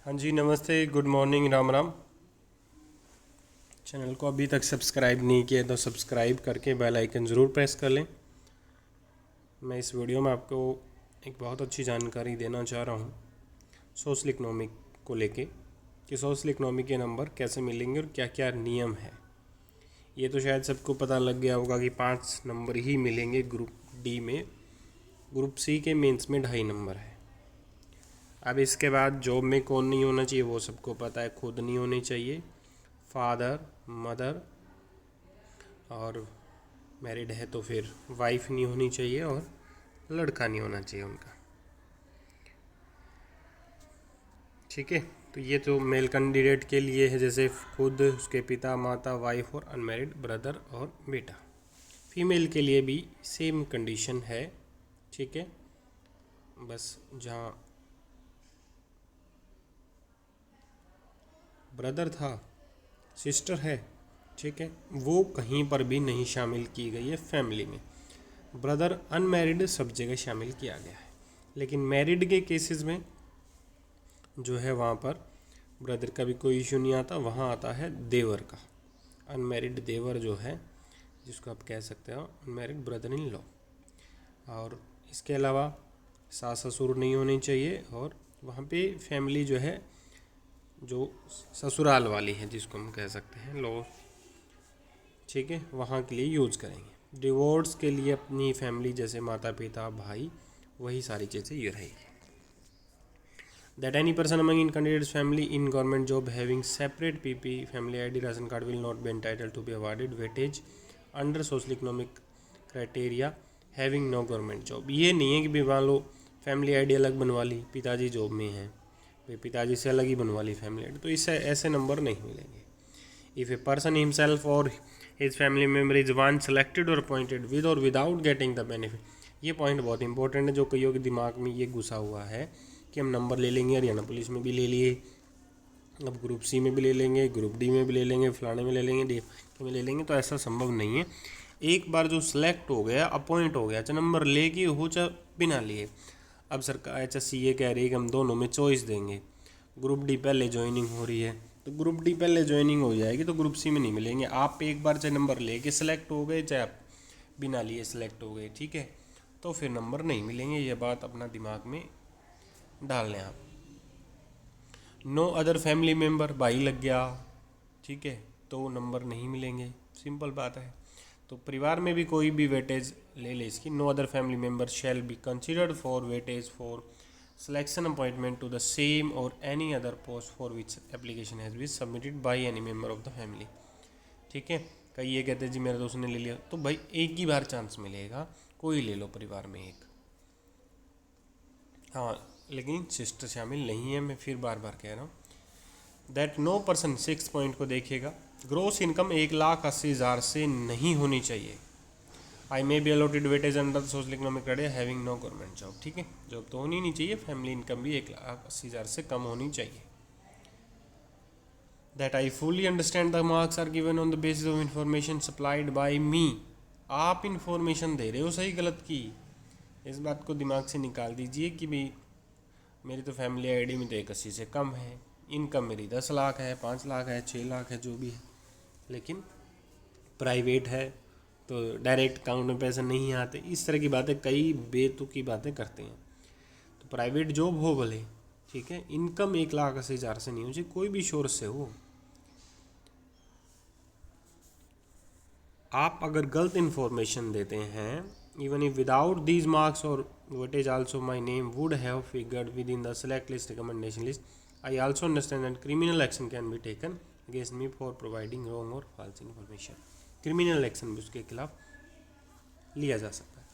हाँ जी, नमस्ते, good morning, Ram Ram. Channel को अभी तक सब्सक्राइब नहीं किया तो सब्सक्राइब करके बेल आइकन ज़रूर प्रेस कर लें। मैं इस वीडियो में आपको एक बहुत अच्छी जानकारी देना चाह रहा हूँ सोशल इकनॉमिक को लेके कि सोशल इकनॉमिक के नंबर कैसे मिलेंगे और क्या क्या नियम है। ये तो शायद सबको पता लग गया होगा कि 5 नंबर ही मिलेंगे ग्रुप डी में। ग्रुप सी के मेंस में 2.5 नंबर है। अब इसके बाद जॉब में कौन नहीं होना चाहिए वो सबको पता है, खुद नहीं होनी चाहिए, फादर मदर, और मैरिड है तो फिर वाइफ नहीं होनी चाहिए, और लड़का नहीं होना चाहिए उनका। ठीक है, तो ये तो मेल कैंडिडेट के लिए है, जैसे खुद, उसके पिता माता, वाइफ और अनमैरिड ब्रदर और बेटा। फीमेल के लिए भी सेम कंडीशन है। ठीक है, बस जहाँ ब्रदर था, सिस्टर है, ठीक है, वो कहीं पर भी नहीं शामिल की गई है फैमिली में। ब्रदर अनमैरिड सब जगह शामिल किया गया है, लेकिन मैरिड के केसेस में जो है वहाँ पर ब्रदर का भी कोई इशू नहीं आता, वहाँ आता है देवर का। अनमैरिड देवर जो है, जिसको आप कह सकते हो अनमैरिड ब्रदर इन लॉ। और इसके अलावा सास ससुर नहीं होने चाहिए, और वहाँ पे फैमिली जो है, जो ससुराल वाली है जिसको हम कह सकते हैं लॉ, ठीक है, वहाँ के लिए यूज़ करेंगे। डिवोर्स के लिए अपनी फैमिली जैसे माता पिता भाई, वही सारी चीज़ें ये रहेगी। That any person among in candidates family in government job having separate PP family ID ration card will not be entitled to be awarded weightage under social economic criteria having no government job. ये नहीं है कि भी मान लो family ID अलग बनवा ली, पिताजी job में हैं, भाई पिताजी से अलग ही बनवा ली फैमिली आईडी, तो इससे ऐसे नंबर नहीं मिलेंगे। इफ़ ए पर्सन हिमसेल्फ और his family member is once selected or appointed with or without getting the benefit, ये पॉइंट बहुत इंपॉर्टेंट है, जो कईयों के दिमाग में ये घुसा हुआ है कि हम नंबर ले लेंगे, हरियाणा पुलिस में भी ले लिए, अब ग्रुप सी में भी ले लेंगे, ग्रुप डी में भी ले लेंगे, फलाने में ले लेंगे, डी में ले लेंगे, तो ऐसा संभव नहीं है। एक बार जो सिलेक्ट हो गया, अपॉइंट हो गया, चाहे नंबर लेके हो चाहे बिना लिए, अब सरकार HSC ये कह रही है कि हम दोनों में चॉइस देंगे। ग्रुप डी पहले ज्वाइनिंग हो रही है, तो ग्रुप डी पहले ज्वाइनिंग हो जाएगी तो ग्रुप सी में नहीं मिलेंगे। आप एक बार चाहे नंबर लेके सिलेक्ट हो गए, चाहे आप बिना लिए सिलेक्ट हो गए, ठीक है, तो फिर नंबर नहीं मिलेंगे। ये बात अपना दिमाग में डाल लें आप। नो अदर फैमिली मेम्बर, भाई लग गया, ठीक है, तो नंबर नहीं मिलेंगे, सिंपल बात है। तो परिवार में भी कोई भी वेटेज ले ले इसकी। No other family member shall be considered for weightage for selection appointment to the same or any other post for which application has been submitted by any member of the family। ठीक है, कई ये कहते हैं जी मेरे दोस्त ने ले लिया, तो भाई एक ही बार चांस मिलेगा, कोई ले लो परिवार में एक। हाँ, लेकिन सिस्टर शामिल नहीं है, मैं फिर बार बार कह रहा हूँ। दैट नो पर्सन, 6 पॉइंट को देखिएगा, ग्रोस इनकम 1,80,000 से नहीं होनी चाहिए। I may be allotted weightage under social economic criteria having no government job. ठीक है, जॉब तो होनी नहीं चाहिए, फैमिली इनकम भी 1,80,000 से कम होनी चाहिए। That I fully understand the marks are given on the basis of information supplied by me. आप इंफॉर्मेशन दे रहे हो सही गलत की, इस बात को दिमाग से निकाल दीजिए कि भाई मेरी तो फैमिली आईडी में तो 1,80 से कम है, इनकम मेरी 10 लाख है, 5 लाख है, 6 लाख है, जो भी है, लेकिन प्राइवेट है तो डायरेक्ट अकाउंट में पैसे नहीं आते। इस तरह की बातें कई बेतुकी बातें करते हैं। तो प्राइवेट जॉब हो भले, ठीक है, इनकम 1,80,000 से नहीं हो चाहिए, कोई भी सोर्स से हो। आप अगर गलत इन्फॉर्मेशन देते हैं, even if without these marks और weightage also my name would have figured within the select list recommendation list, I also understand that criminal action can be taken against me for providing wrong और false information. Criminal action भी उसके खिलाफ लिया जा सकता है।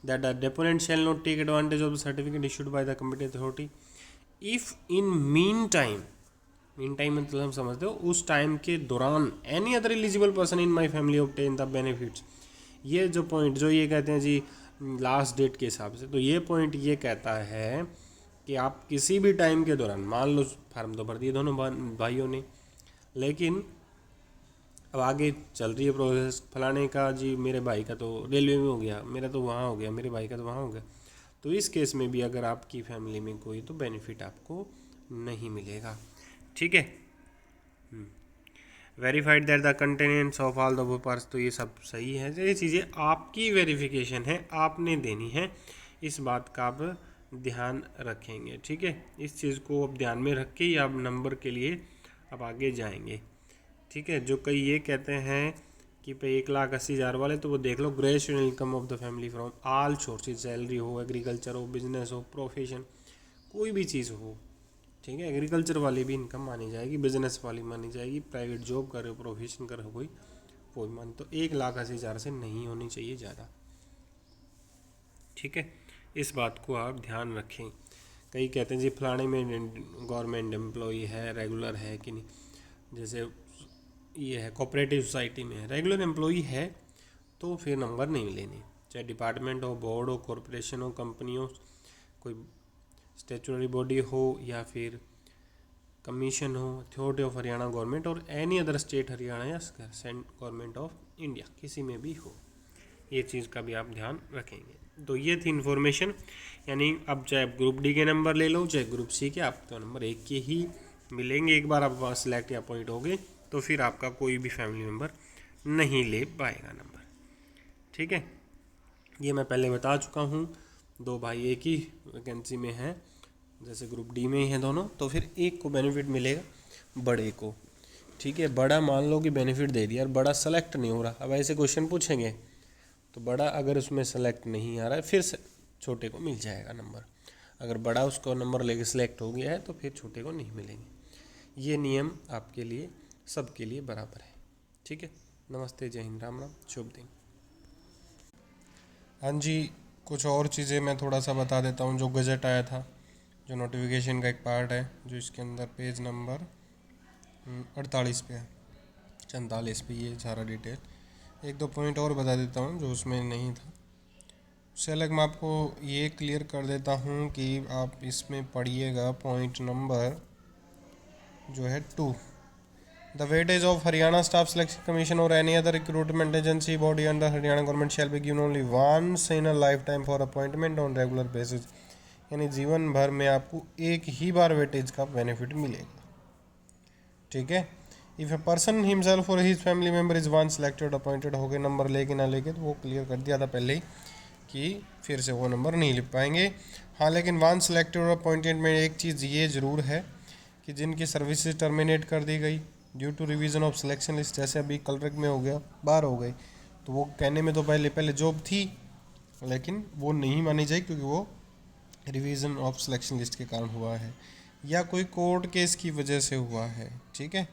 That the deponent shall not take advantage of the certificate issued by the competent authority if in meantime मतलब हम समझते हो उस टाइम के दौरान any other eligible person in my family obtain the benefits. ये जो पॉइंट जो ये कहते हैं जी लास्ट डेट के हिसाब से, तो ये पॉइंट ये कहता है कि आप किसी भी टाइम के दौरान, मान लो फार्म तो भर दिए दोनों भाइयों ने, लेकिन अब आगे चल रही है प्रोसेस, फलाने का जी मेरे भाई का तो रेलवे में हो गया, मेरा तो वहाँ हो गया, मेरे भाई का तो वहाँ हो गया, तो इस केस में भी अगर आपकी फैमिली में कोई तो बेनिफिट आपको नहीं मिलेगा। ठीक है, verified that the contents of all the papers, तो ये सब सही है। ये चीज़ें आपकी वेरिफिकेशन है, आपने देनी है, इस बात का आप ध्यान रखेंगे। ठीक है, इस चीज़ को आप ध्यान में रख के ही आप नंबर के लिए अब आगे जाएंगे। ठीक है, जो कई ये कहते हैं कि भाई 1,80,000 वाले, तो वो देख लो gross income of the family from all sources, salary हो, एग्रीकल्चर हो, बिजनेस हो, प्रोफेशन, कोई भी चीज़ हो। ठीक है, एग्रीकल्चर वाली भी इनकम मानी जाएगी, बिजनेस वाली मानी जाएगी, प्राइवेट जॉब कर रहे हो, प्रोफेशन कर रहे हो कोई, वो भी मान, तो 1,80,000 से नहीं होनी चाहिए ज़्यादा। ठीक है, इस बात को आप ध्यान रखें। कई कहते हैं जी फलाने में गवर्नमेंट एम्प्लॉई है, रेगुलर है कि नहीं, जैसे ये है कोऑपरेटिव सोसाइटी में रेगुलर एम्प्लॉई है तो फिर नंबर नहीं मिलेंगे, चाहे डिपार्टमेंट हो, बोर्ड हो, कॉरपोरेशन हो, कंपनी हो, कोई स्टैट्यूटरी बॉडी हो, या फिर कमीशन हो, अथॉरिटी ऑफ हरियाणा गवर्नमेंट और एनी अदर स्टेट हरियाणा या गवर्नमेंट ऑफ इंडिया, किसी में भी हो, ये चीज़ का भी आप ध्यान रखेंगे। तो ये थी इन्फॉर्मेशन, यानी अब चाहे आप ग्रुप डी के नंबर ले लो, चाहे ग्रुप सी के, आप तो नंबर 1 के ही मिलेंगे। एक बार आप सिलेक्ट या अपॉइंट हो गए तो फिर आपका कोई भी फैमिली मेम्बर नहीं ले पाएगा नंबर। ठीक है, ये मैं पहले बता चुका हूँ। 2 भाई एक ही वैकेंसी में है, जैसे ग्रुप डी में ही है दोनों, तो फिर एक को बेनिफिट मिलेगा, बड़े को। ठीक है, बड़ा मान लो कि बेनिफिट दे दिया और बड़ा सेलेक्ट नहीं हो रहा, अब ऐसे क्वेश्चन पूछेंगे तो बड़ा अगर उसमें सेलेक्ट नहीं आ रहा है फिर छोटे को मिल जाएगा नंबर, अगर बड़ा उसको नंबर लेके सिलेक्ट हो गया है तो फिर छोटे को नहीं मिलेंगे। ये नियम आपके लिए सबके लिए बराबर है। ठीक है, नमस्ते, जय हिंद, राम राम, शुभ दिन। हाँ जी, कुछ और चीज़ें मैं थोड़ा सा बता देता हूँ। जो गजट आया था, जो नोटिफिकेशन का एक पार्ट है, जो इसके अंदर पेज नंबर 48 पे है, 44 पे, ये सारा डिटेल। 1-2 पॉइंट और बता देता हूँ जो उसमें नहीं था, उससे अलग मैं आपको ये क्लियर कर देता हूँ कि आप इसमें पढ़िएगा पॉइंट नंबर जो है 2, the weightage of Haryana staff selection commission और any other recruitment agency body under Haryana government shall be given only once in a lifetime for appointment on regular basis, यानी जीवन भर में आपको एक ही बार वेटेज का बेनिफिट मिलेगा। ठीक है, इफ़ ए पर्सन हिमसेल्फ और his family member is one selected appointed हो गए, नंबर लेके ना लेके, तो वो क्लियर कर दिया था पहले ही कि फिर से वो नंबर नहीं ले पाएंगे। हाँ, लेकिन वन सिलेक्टेड और अपॉइंटेड में एक चीज़ ये ज़रूर है कि जिनकी सर्विसेज टर्मिनेट कर दी गई due to revision of selection list, जैसे अभी कलरक में हो गया, बाहर हो गई, तो वो कहने में तो पहले जॉब थी, लेकिन वो नहीं मानी जाए क्योंकि वो रिवीजन ऑफ सिलेक्शन लिस्ट के कारण हुआ है, या कोई कोर्ट केस की वजह से हुआ है। ठीक है,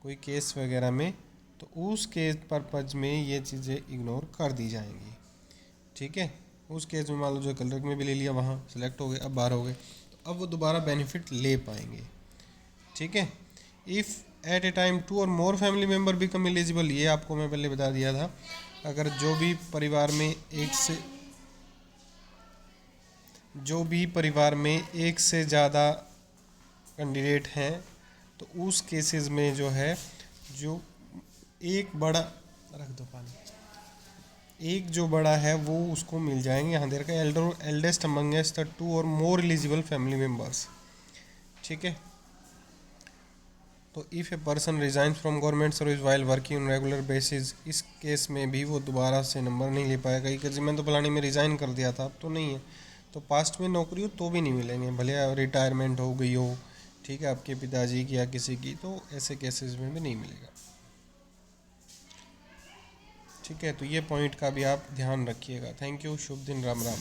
कोई केस वगैरह में, तो उस केस पर्पज में ये चीज़ें इग्नोर कर दी जाएंगी। ठीक है, उस केस में मान लो जो कलरक में भी ले लिया, वहाँ सेलेक्ट हो गए, अब बाहर हो गए, तो अब वो दोबारा बेनिफिट ले पाएंगे। ठीक है, इफ़ एट ए टाइम 2 और मोर फैमिली मेम्बर बिकम एलिजिबल, ये आपको मैं पहले बता दिया था, अगर जो भी परिवार में एक से ज़्यादा कैंडिडेट हैं, तो उस केसेस में जो है, जो एक बड़ा रख दो पानी, एक जो बड़ा है वो उसको मिल जाएंगे। यहाँ देर का एल्डेस्ट अमंगेस्ट द 2 और मोर एलिजिबल फैमिली मेम्बर्स। ठीक है, तो if a person resign from government service while working on regular basis, इस केस में भी वो दोबारा से नंबर नहीं ले पाएगा कि मैं तो फलानी में रिज़ाइन कर दिया था, अब तो नहीं है, तो पास्ट में नौकरी हो तो भी नहीं मिलेंगे, भले रिटायरमेंट हो गई हो, ठीक है, आपके पिताजी की या किसी की, तो ऐसे केसेस में भी नहीं मिलेगा। ठीक है, तो ये पॉइंट का भी आप ध्यान रखिएगा। थैंक यू, शुभ दिन, राम राम।